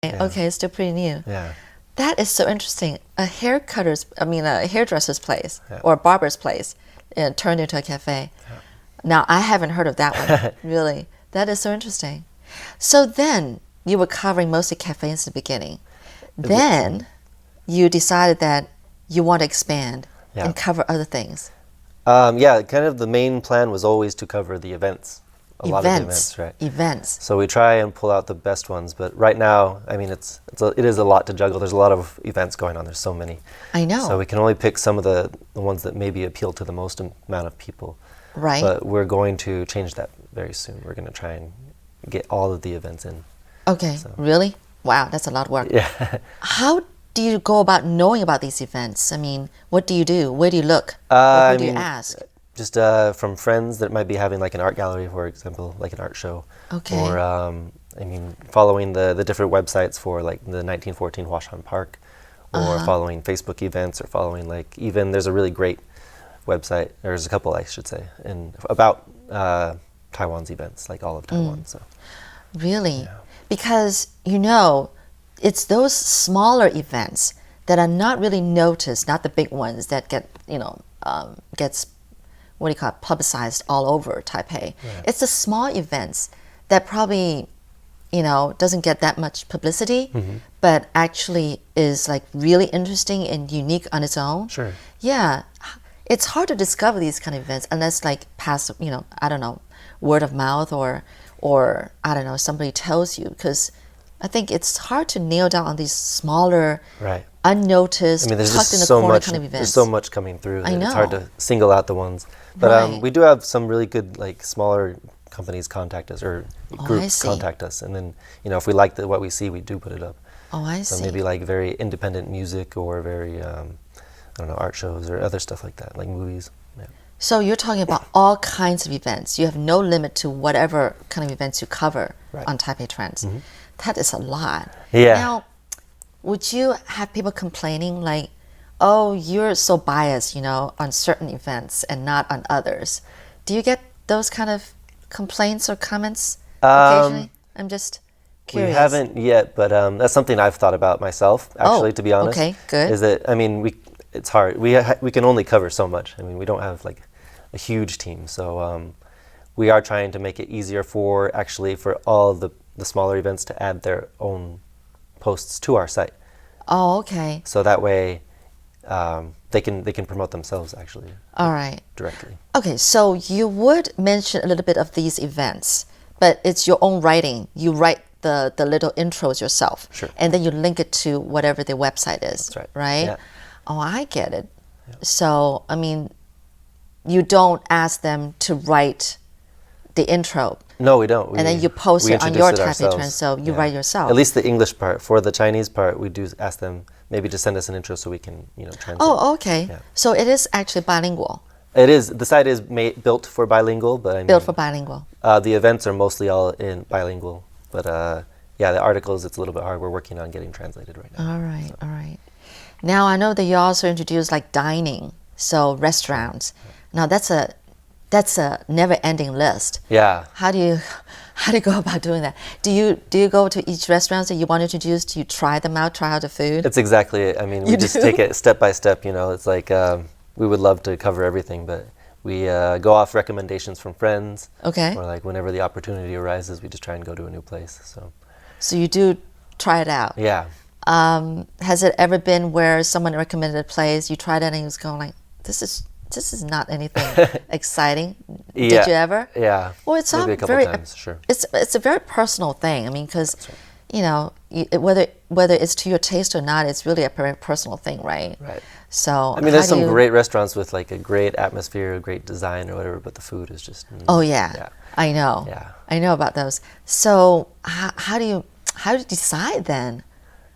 Okay, still pretty new. Yeah. That is so interesting. A hairdresser's place or a barber's place turned into a cafe. Yeah. Now, I haven't heard of that one, really. That is so interesting. So then, you were covering mostly cafes in the beginning. Then, you decided that you want to expand and cover other things. Yeah, kind of the main plan was always to cover the events. A lot of the events, right? Events. So we try and pull out the best ones, but right now, I mean, it is a lot to juggle. There's a lot of events going on. There's so many. I know. So we can only pick some of the ones that maybe appeal to the most amount of people. Right. But we're going to change that very soon. We're going to try and get all of the events in. Okay, So. Really? Wow, that's a lot of work. Yeah. How do you go about knowing about these events? I mean, what do you do? Where do you look? Or who do you ask? Just from friends that might be having like an art gallery, for example, like an art show. Okay. Or, following the different websites for like the 1914 Huashan Park, or following Facebook events, or following there's a really great website, there's a couple I should say, about Taiwan's events, like all of Taiwan. So. Really? Yeah. Because, it's those smaller events that are not really noticed, not the big ones that gets publicized all over Taipei. Right. It's the small events that probably, doesn't get that much publicity, but actually is like really interesting and unique on its own. Sure. Yeah. It's hard to discover these kind of events unless past, I don't know, word of mouth or I don't know, somebody tells you, because I think it's hard to nail down on these smaller, unnoticed, there's tucked in the so corner much, kind of events. There's so much coming through that I know. It's hard to single out the ones. But we do have some really good smaller companies contact us, or groups contact us, and then if we like what we see, we do put it up. Oh, I see. So maybe very independent music, or very I don't know, art shows or other stuff like that, like movies. Yeah. So you're talking about all kinds of events. You have no limit to whatever kind of events you cover on Taipei Trends. That is a lot. Yeah. Now, would you have people complaining like, oh, you're so biased, on certain events and not on others? Do you get those kind of complaints or comments occasionally? I'm just curious. We haven't yet, but that's something I've thought about myself, actually, to be honest. Okay, good. Is that, it's hard. We can only cover so much. We don't have a huge team, so we are trying to make it easier for all the smaller events to add their own posts to our site. Oh, okay. So that way, they can promote themselves actually. All right. Directly. Okay, so you would mention a little bit of these events, but it's your own writing. You write the little intros yourself. Sure. And then you link it to whatever the website is. That's right. Right? Yeah. Oh, I get it. Yeah. So, you don't ask them to write the intro. No, we don't. And then you post it on your Taipei Trend, so you write yourself. At least the English part. For the Chinese part, we do ask them maybe to send us an intro so we can, translate. Oh, okay. Yeah. So it is actually bilingual. It is. The site is built for bilingual, but built for bilingual. The events are mostly all in bilingual, but the articles, it's a little bit hard. We're working on getting translated right now. All right, all right. Now I know that you also introduced dining, so restaurants. Now that's a never-ending list. Yeah. How do you go about doing that? Do you go to each restaurant that you want to introduce? Do you try them out, try out the food? That's exactly it. We just take it step by step. It's like we would love to cover everything, but we go off recommendations from friends. Okay. Or whenever the opportunity arises, we just try and go to a new place. So you do try it out. Yeah. Has it ever been where someone recommended a place, you tried it and you was going like, this is not anything exciting? Yeah. Did you ever? Yeah. Well, it's maybe a couple times, sure. It's a very personal thing. Because whether it's to your taste or not, it's really a very personal thing, right? Right. So there's some great restaurants with a great atmosphere, a great design or whatever, but the food is just. Oh yeah. I know. Yeah. I know about those. So how do you decide then?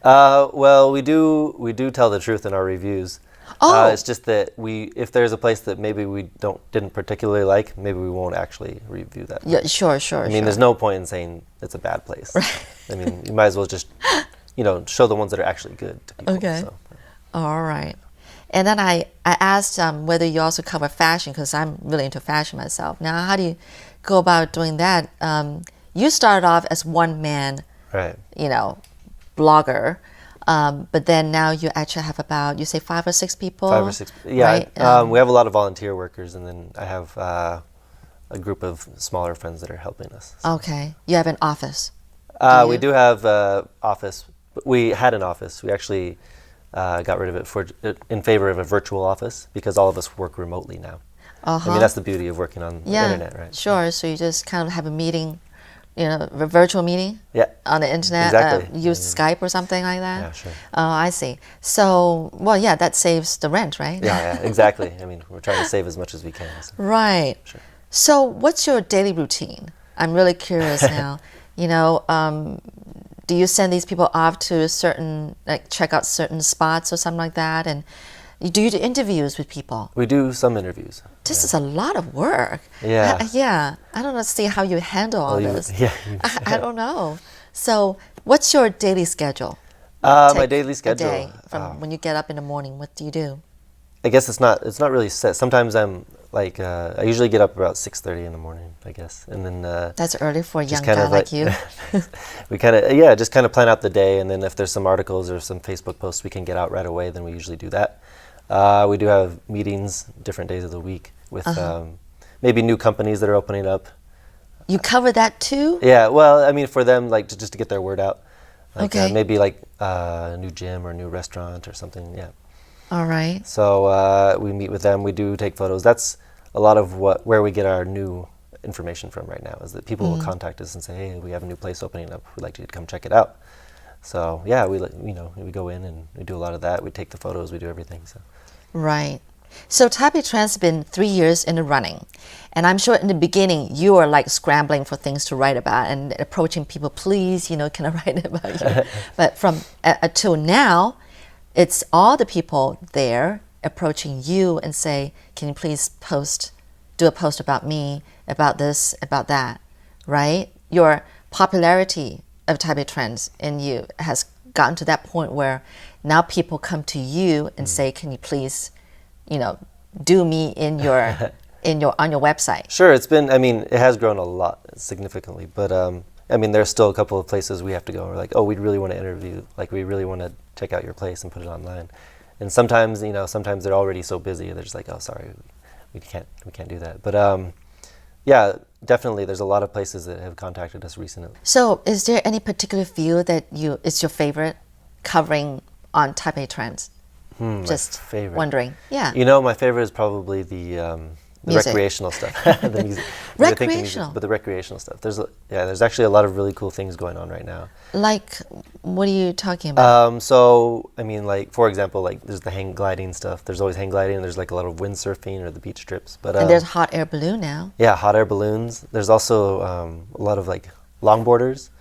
Well, we do tell the truth in our reviews. Oh. It's just that if there's a place that maybe we didn't particularly like, maybe we won't actually review that place. Yeah, sure. There's no point in saying it's a bad place. Right. You might as well just, show the ones that are actually good to people. Okay. So. All right. And then I asked whether you also cover fashion, because I'm really into fashion myself. Now, how do you go about doing that? You started off as one man, right. blogger. But then now you actually have about, you say 5 or 6 people? 5 or 6. Yeah. Right? We have a lot of volunteer workers, and then I have a group of smaller friends that are helping us. So. Okay. You have an office? We do have an office. We had an office. We actually got rid of it in favor of a virtual office because all of us work remotely now. I mean, that's the beauty of working on the internet, right? Sure. So you just kind of have a meeting, a virtual meeting on the internet, exactly. Use Skype or something like that? Yeah, sure. Oh, I see. So, well, yeah, that saves the rent, right? Yeah, exactly. I mean, we're trying to save as much as we can. So. Right. Sure. So what's your daily routine? I'm really curious now. Do you send these people off to check out certain spots or something like that? And do you do interviews with people? We do some interviews. This is a lot of work. Yeah. Yeah. I don't know, see how you handle all this. Yeah. I don't know. So what's your daily schedule? My daily schedule. A day from when you get up in the morning, what do you do? I guess it's not really set. Sometimes I'm like I usually get up about 6:30 in the morning, I guess, and then that's early for a young guy like you. We just kind of plan out the day, and then if there's some articles or some Facebook posts we can get out right away, then we usually do that. We do have meetings different days of the week with maybe new companies that are opening up. You cover that too? Yeah, well, I mean, for them, like just to get their word out. Like, okay. Maybe like a new gym or a new restaurant or something. Yeah. All right. So we meet with them. We do take photos. That's a lot of where we get our new information from right now. Is that people will contact us and say, "Hey, we have a new place opening up. We'd like you to come check it out." So yeah, we go in and we do a lot of that. We take the photos. We do everything. So. Right. So Taipei Trends has been 3 years in the running. And I'm sure in the beginning you were like scrambling for things to write about and approaching people, please, can I write about you? But from till now, it's all the people there approaching you and say, can you please do a post about me, about this, about that, right? Your popularity of Taipei Trends in you has gotten to that point where now people come to you and say, can you please, do me in your on your website? Sure, it has grown a lot significantly, but there's still a couple of places we have to go. We're like, oh, we'd really want to interview, like we really want to check out your place and put it online. And sometimes they're already so busy, they're just like, oh, sorry, we can't do that. But yeah, definitely, there's a lot of places that have contacted us recently. So, is there any particular field that is your favorite covering on Taipei Trends? Just favorite. Wondering. Yeah. My favorite is probably the recreational stuff. The music. Recreational. But the recreational stuff. There's actually a lot of really cool things going on right now. Like, what are you talking about? For example, like there's the hang gliding stuff. There's always hang gliding. And there's like a lot of windsurfing or the beach trips. But and there's hot air balloon now. Yeah, hot air balloons. There's also a lot of like longboarders.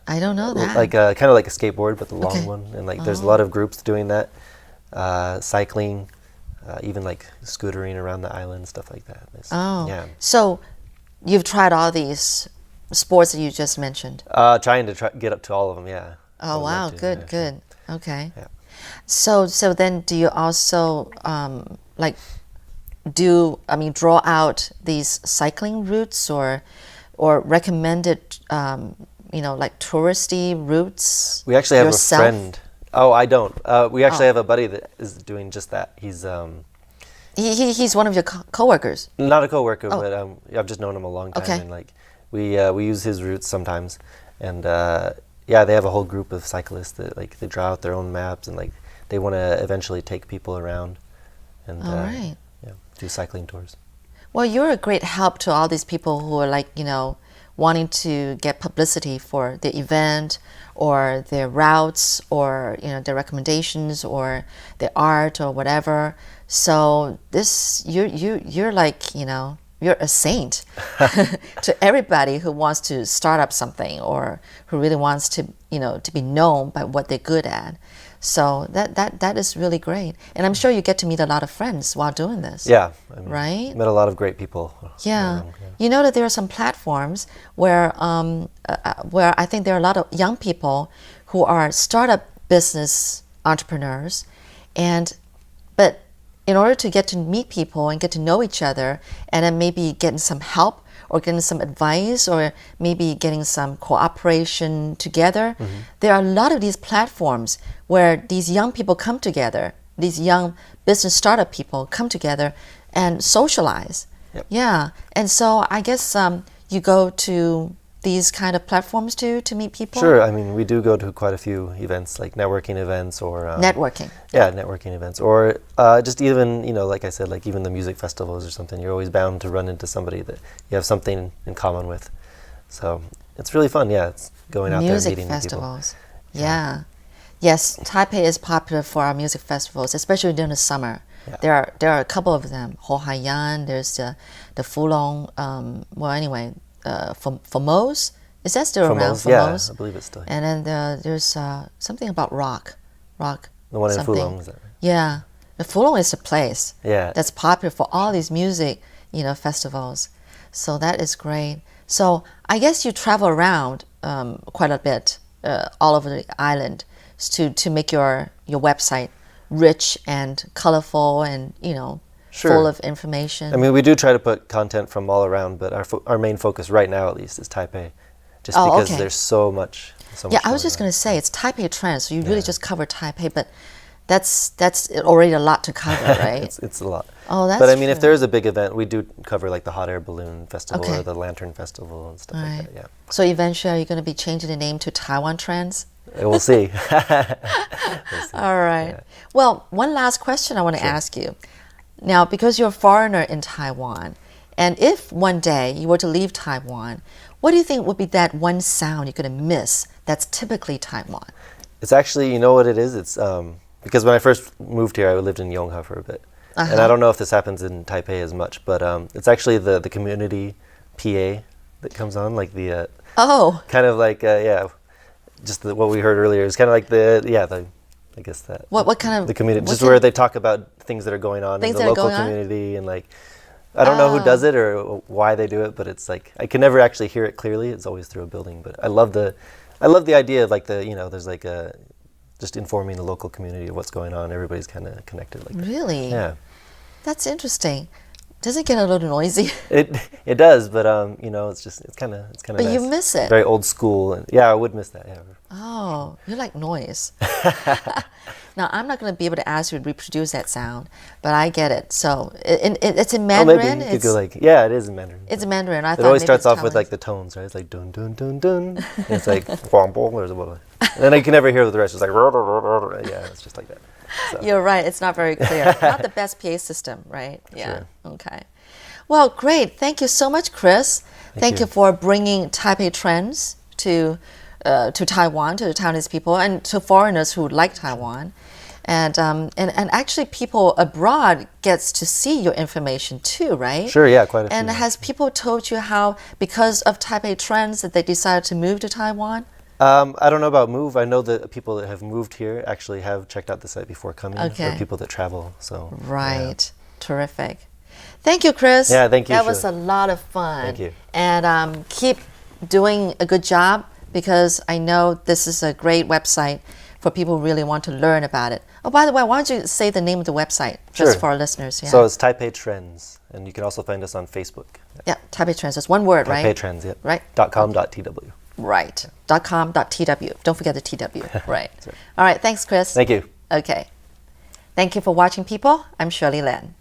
I don't know that. Like kind of like a skateboard, but the long one. And like there's a lot of groups doing that. Cycling, even like scootering around the island, stuff like that. Yeah. So you've tried all these sports that you just mentioned? Trying to get up to all of them, yeah. Oh, wow, good. Okay. Yeah. So then do you also draw out these cycling routes or recommended, like touristy routes? We actually have yourself? a friend. Oh, I don't. We actually have a buddy that is doing just that. He's he's one of your coworkers. Not a coworker, but I've just known him a long time, okay. And like we use his routes sometimes, and they have a whole group of cyclists that like they draw out their own maps and like they want to eventually take people around, and do cycling tours. Well, you're a great help to all these people who are like wanting to get publicity for the event or their routes or their recommendations or their art or whatever. So you're like you're a saint to everybody who wants to start up something or who really wants to to be known by what they're good at. So that is really great, and I'm sure you get to meet a lot of friends while doing this. Yeah, right. Met a lot of great people. Yeah, you know that there are some platforms where I think there are a lot of young people who are startup business entrepreneurs, but in order to get to meet people and get to know each other, and then maybe getting some help or getting some advice or maybe getting some cooperation together. There are a lot of these platforms where these young people come together, these young business startup people come together and socialize. Yep. Yeah. And so I guess you go to these kind of platforms to meet people? Sure. I mean, we do go to quite a few events, like networking events or... networking. Yeah, networking events. Or just even, like I said, like even the music festivals or something, you're always bound to run into somebody that you have something in common with. So it's really fun, yeah. It's going out Music there meeting festivals. People. Yeah. Yes, Taipei is popular for our music festivals, especially during the summer. Yeah. There are a couple of them. Ho Haiyan, there's the Fulong, Formose. Is that still around? Formose, yeah, I believe it's still here. And then there's something about rock. The one in Fulong, is that right? Yeah. The Fulong is a place that's popular for all these music, festivals. So that is great. So I guess you travel around quite a bit all over the island to make your website rich and colorful and, Sure. full of information. I mean, we do try to put content from all around, but our main focus right now, at least, is Taipei, just because there's so much. Yeah, I was just going to say it's Taipei Trends, so you really just cover Taipei, but that's already a lot to cover, right? it's a lot. Oh, that's But I mean, if true. there is a big event, we do cover like the Hot Air Balloon Festival or the Lantern Festival and stuff like that. Yeah. So eventually, are you going to be changing the name to Taiwan Trends? We'll see. All right. Yeah. Well, one last question I want to ask you. Now, because you're a foreigner in Taiwan, and if one day you were to leave Taiwan, what do you think would be that one sound you're going to miss that's typically Taiwan? It's actually, you know what it is? It's because when I first moved here, I lived in Yonghe for a bit. And I don't know if this happens in Taipei as much, but it's actually the community PA that comes on, like the... kind of like, just what we heard earlier is kind of like I guess that. What kind of... The community, just where they talk about things that are going on in the local community and like, I don't know who does it or why they do it, but it's like, I can never actually hear it clearly. It's always through a building, but I love the idea of like there's like just informing the local community of what's going on. Everybody's kind of connected like that. Really? Yeah. That's interesting. Does it get a little noisy? It does, but it's kind of But nice. you miss it. Very old school, and I would miss that. Yeah. Oh, you like noise. Now, I'm not going to be able to ask you to reproduce that sound, but I get it. So it's in Mandarin. Maybe you could go like, yeah, it is in Mandarin. It's in Mandarin. I it thought always maybe starts it's off with like the tones, right? It's like dun dun dun dun. And it's like huang bong or something. And then I can never hear the rest. It's like yeah, it's just like that. So. You're right. It's not very clear. Not the best PA system, right? Yeah. Sure. Okay. Well, great. Thank you so much, Chris. Thank you for bringing Taipei Trends to Taiwan, to the Taiwanese people, and to foreigners who like Taiwan. And actually, people abroad gets to see your information too, right? Sure, yeah, quite a few. And has people told you how, because of Taipei Trends, that they decided to move to Taiwan? I don't know about move. I know that people that have moved here actually have checked out the site before coming. Okay. Or people that travel. So right, terrific. Thank you, Chris. Yeah, thank you. That was a lot of fun. Thank you. And keep doing a good job, because I know this is a great website for people who really want to learn about it. Oh, by the way, why don't you say the name of the website just for our listeners? Yeah. So it's Taipei Trends, and you can also find us on Facebook. Yeah, Taipei Trends. That's one word, right? Taipei Trends, yeah. Right. .com.tw. Right. .com.tw. Don't forget the TW. Right. All right. Thanks, Chris. Thank you. Okay. Thank you for watching, people. I'm Shirley Lin.